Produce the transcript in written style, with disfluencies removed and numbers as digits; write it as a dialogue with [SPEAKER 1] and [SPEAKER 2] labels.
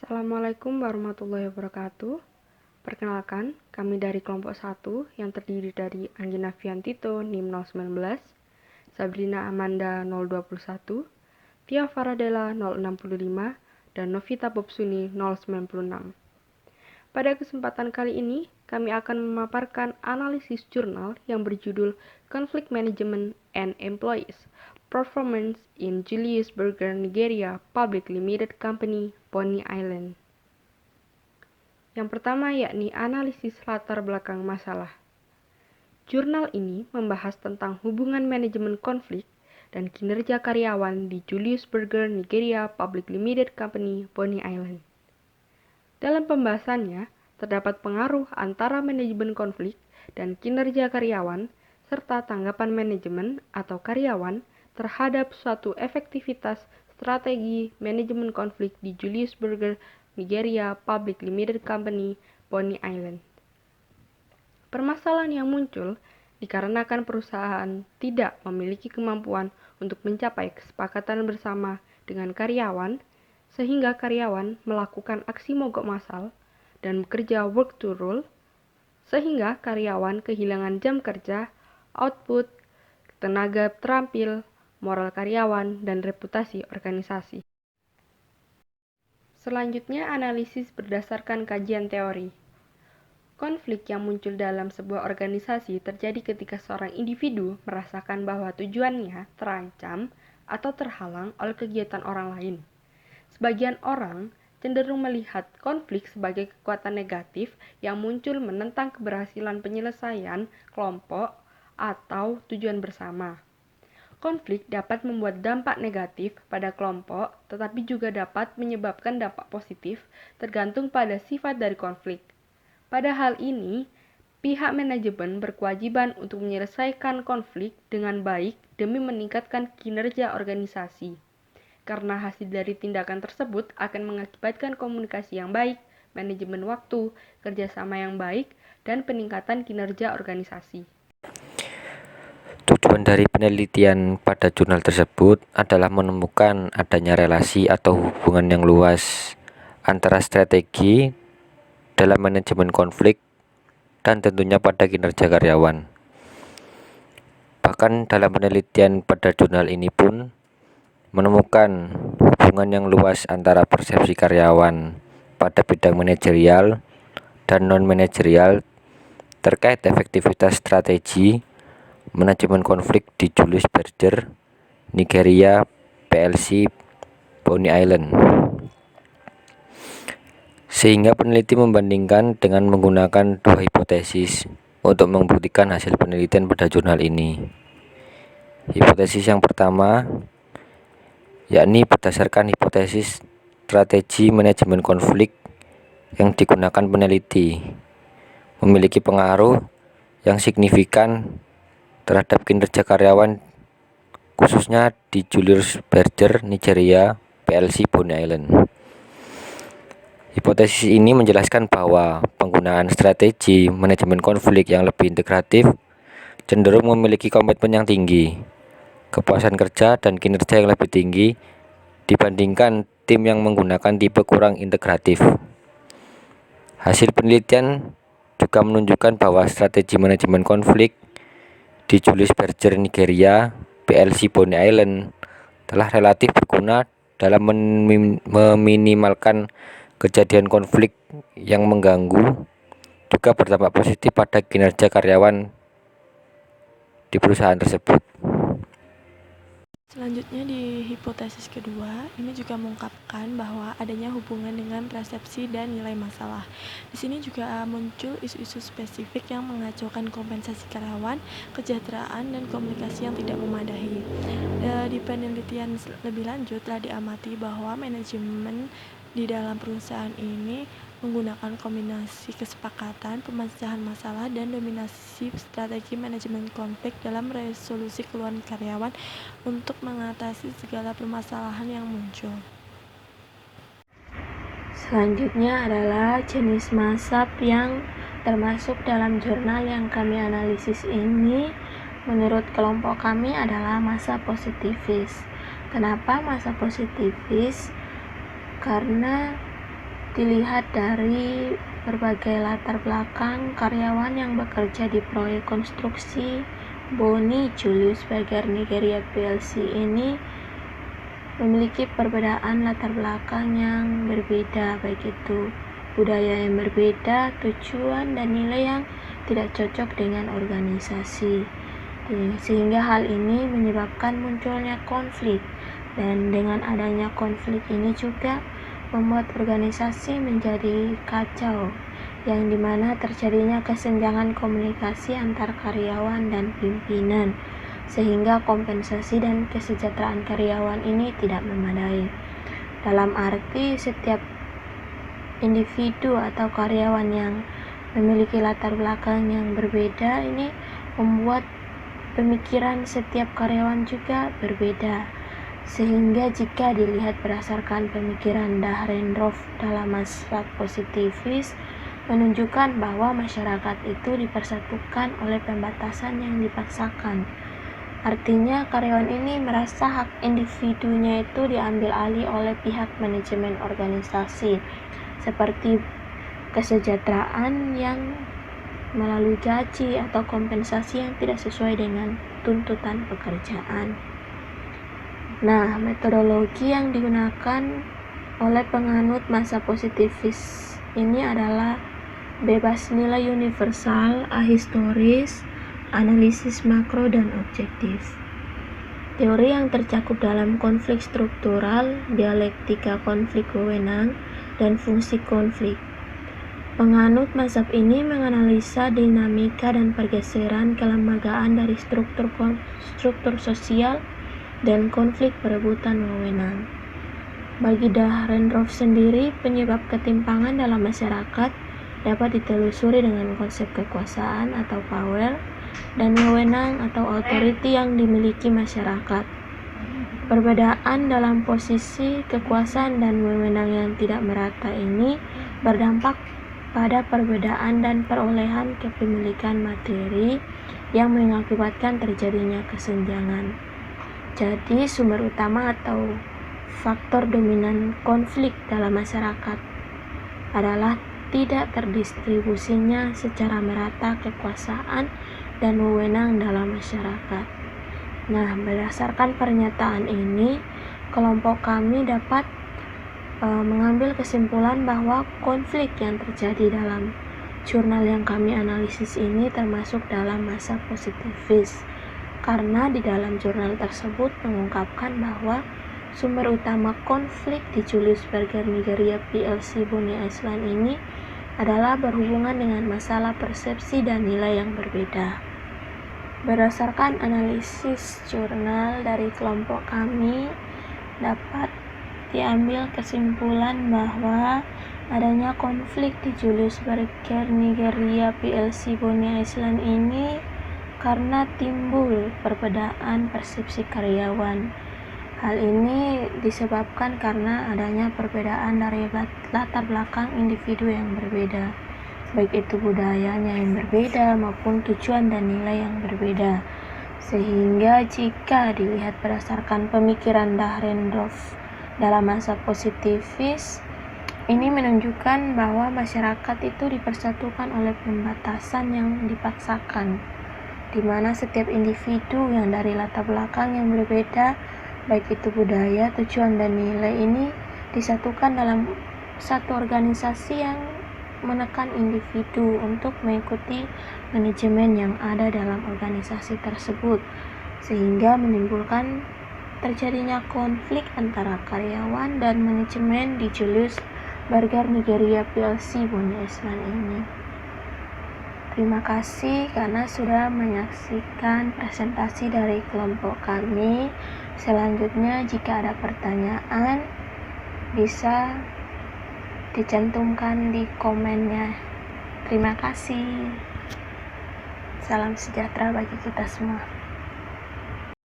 [SPEAKER 1] Assalamualaikum warahmatullahi wabarakatuh. Perkenalkan, kami dari kelompok 1 yang terdiri dari Anggina Fiantito NIM 019, Sabrina Amanda 021, Tia Faradela 065, dan Novita Bobsuni 096. Pada kesempatan kali ini, kami akan memaparkan analisis jurnal yang berjudul Conflict Management and Employees Performance in Julius Berger Nigeria Public Limited Company, Pony Island. Yang pertama yakni analisis latar belakang masalah. Jurnal ini membahas tentang hubungan manajemen konflik dan kinerja karyawan di Julius Berger Nigeria Public Limited Company, Pony Island. Dalam pembahasannya, terdapat pengaruh antara manajemen konflik dan kinerja karyawan, serta tanggapan manajemen atau karyawan terhadap suatu efektivitas strategi manajemen konflik di Julius Berger Nigeria Public Limited Company, Pony Island. Permasalahan yang muncul dikarenakan perusahaan tidak memiliki kemampuan untuk mencapai kesepakatan bersama dengan karyawan, sehingga karyawan melakukan aksi mogok massal dan bekerja work to rule, sehingga karyawan kehilangan jam kerja, output, tenaga terampil, moral karyawan, dan reputasi organisasi. Selanjutnya, analisis berdasarkan kajian teori. Konflik yang muncul dalam sebuah organisasi terjadi ketika seorang individu merasakan bahwa tujuannya terancam atau terhalang oleh kegiatan orang lain. Sebagian orang cenderung melihat konflik sebagai kekuatan negatif yang muncul menentang keberhasilan penyelesaian kelompok atau tujuan bersama. Konflik dapat membuat dampak negatif pada kelompok, tetapi juga dapat menyebabkan dampak positif tergantung pada sifat dari konflik. Pada hal ini, pihak manajemen berkewajiban untuk menyelesaikan konflik dengan baik demi meningkatkan kinerja organisasi. Karena hasil dari tindakan tersebut akan mengakibatkan komunikasi yang baik, manajemen waktu, kerjasama yang baik, dan peningkatan kinerja organisasi.
[SPEAKER 2] Tujuan dari penelitian pada jurnal tersebut adalah menemukan adanya relasi atau hubungan yang luas antara strategi dalam manajemen konflik dan tentunya pada kinerja karyawan. Bahkan dalam penelitian pada jurnal ini pun menemukan hubungan yang luas antara persepsi karyawan pada bidang manajerial dan non-manajerial terkait efektivitas strategi manajemen konflik di Julius Berger Nigeria PLC Pony Island. Sehingga peneliti membandingkan dengan menggunakan dua hipotesis untuk membuktikan hasil penelitian pada jurnal ini. Hipotesis yang pertama yakni berdasarkan hipotesis strategi manajemen konflik yang digunakan peneliti memiliki pengaruh yang signifikan terhadap kinerja karyawan khususnya di Julius Berger Nigeria PLC Pony Island. Hipotesis ini menjelaskan bahwa penggunaan strategi manajemen konflik yang lebih integratif cenderung memiliki komitmen yang tinggi, kepuasan kerja dan kinerja yang lebih tinggi dibandingkan tim yang menggunakan tipe kurang integratif. Hasil penelitian juga menunjukkan bahwa strategi manajemen konflik di Julius Berger Nigeria PLC Pony Island telah relatif berguna dalam meminimalkan kejadian konflik yang mengganggu, juga berdampak positif pada kinerja karyawan di perusahaan tersebut.
[SPEAKER 3] Selanjutnya di hipotesis kedua, ini juga mengungkapkan bahwa adanya hubungan dengan persepsi dan nilai masalah. Di sini juga muncul isu-isu spesifik yang mengacaukan kompensasi karyawan, kesejahteraan, dan komunikasi yang tidak memadai. Di penelitian lebih lanjut telah diamati bahwa manajemen di dalam perusahaan ini menggunakan kombinasi kesepakatan, pemecahan masalah, dan dominasi strategi manajemen konflik dalam resolusi keluhan karyawan untuk mengatasi segala permasalahan yang muncul.
[SPEAKER 4] Selanjutnya adalah jenis mazhab yang termasuk dalam jurnal yang kami analisis ini. Menurut kelompok kami adalah mazhab positivis. Kenapa mazhab positivis? Karena dilihat dari berbagai latar belakang karyawan yang bekerja di proyek konstruksi Boni Julius Berger Nigeria PLC ini memiliki perbedaan latar belakang yang berbeda, baik itu budaya yang berbeda, tujuan dan nilai yang tidak cocok dengan organisasi. Sehingga hal ini menyebabkan munculnya konflik, dan dengan adanya konflik ini juga membuat organisasi menjadi kacau, yang dimana terjadinya kesenjangan komunikasi antar karyawan dan pimpinan, sehingga kompensasi dan kesejahteraan karyawan ini tidak memadai. Dalam arti setiap individu atau karyawan yang memiliki latar belakang yang berbeda ini membuat pemikiran setiap karyawan juga berbeda, sehingga jika dilihat berdasarkan pemikiran Dahrendorf dalam masyarakat positivis menunjukkan bahwa masyarakat itu dipersatukan oleh pembatasan yang dipaksakan. Artinya karyawan ini merasa hak individunya itu diambil alih oleh pihak manajemen organisasi, seperti kesejahteraan yang melalui gaji atau kompensasi yang tidak sesuai dengan tuntutan pekerjaan. Nah, metodologi yang digunakan oleh penganut masa positivis ini adalah bebas nilai universal, ahistoris, analisis makro, dan objektif. Teori yang tercakup dalam konflik struktural, dialektika konflik wewenang, dan fungsi konflik. Penganut mazhab ini menganalisa dinamika dan pergeseran kelembagaan dari struktur sosial dan konflik perebutan wewenang. Bagi Dahrendorf sendiri, penyebab ketimpangan dalam masyarakat dapat ditelusuri dengan konsep kekuasaan atau power dan wewenang atau authority yang dimiliki masyarakat. Perbedaan dalam posisi kekuasaan dan wewenang yang tidak merata ini berdampak pada perbedaan dan perolehan kepemilikan materi yang mengakibatkan terjadinya kesenjangan. Jadi sumber utama atau faktor dominan konflik dalam masyarakat adalah tidak terdistribusinya secara merata kekuasaan dan wewenang dalam masyarakat. Nah, berdasarkan pernyataan ini, kelompok kami dapat mengambil kesimpulan bahwa konflik yang terjadi dalam jurnal yang kami analisis ini termasuk dalam masa positivis, karena di dalam jurnal tersebut mengungkapkan bahwa sumber utama konflik di Julius Berger Nigeria PLC Boni Island ini adalah berhubungan dengan masalah persepsi dan nilai yang berbeda. Berdasarkan analisis jurnal dari kelompok kami, dapat diambil kesimpulan bahwa adanya konflik di Julius Berger Nigeria PLC Boni Island ini karena timbul perbedaan persepsi karyawan. Hal ini disebabkan karena adanya perbedaan dari latar belakang individu yang berbeda, baik itu budayanya yang berbeda maupun tujuan dan nilai yang berbeda. Sehingga jika dilihat berdasarkan pemikiran Dahrendorf dalam masa positivis, ini menunjukkan bahwa masyarakat itu dipersatukan oleh pembatasan yang dipaksakan, di mana setiap individu yang dari latar belakang yang berbeda, baik itu budaya, tujuan, dan nilai ini disatukan dalam satu organisasi yang menekan individu untuk mengikuti manajemen yang ada dalam organisasi tersebut, sehingga menimbulkan terjadinya konflik antara karyawan dan manajemen di Julius Berger Nigeria PLC Boni Island ini. Terima kasih karena sudah menyaksikan presentasi dari kelompok kami. Selanjutnya jika ada pertanyaan bisa dicantumkan di komennya. Terima kasih. Salam sejahtera bagi kita semua.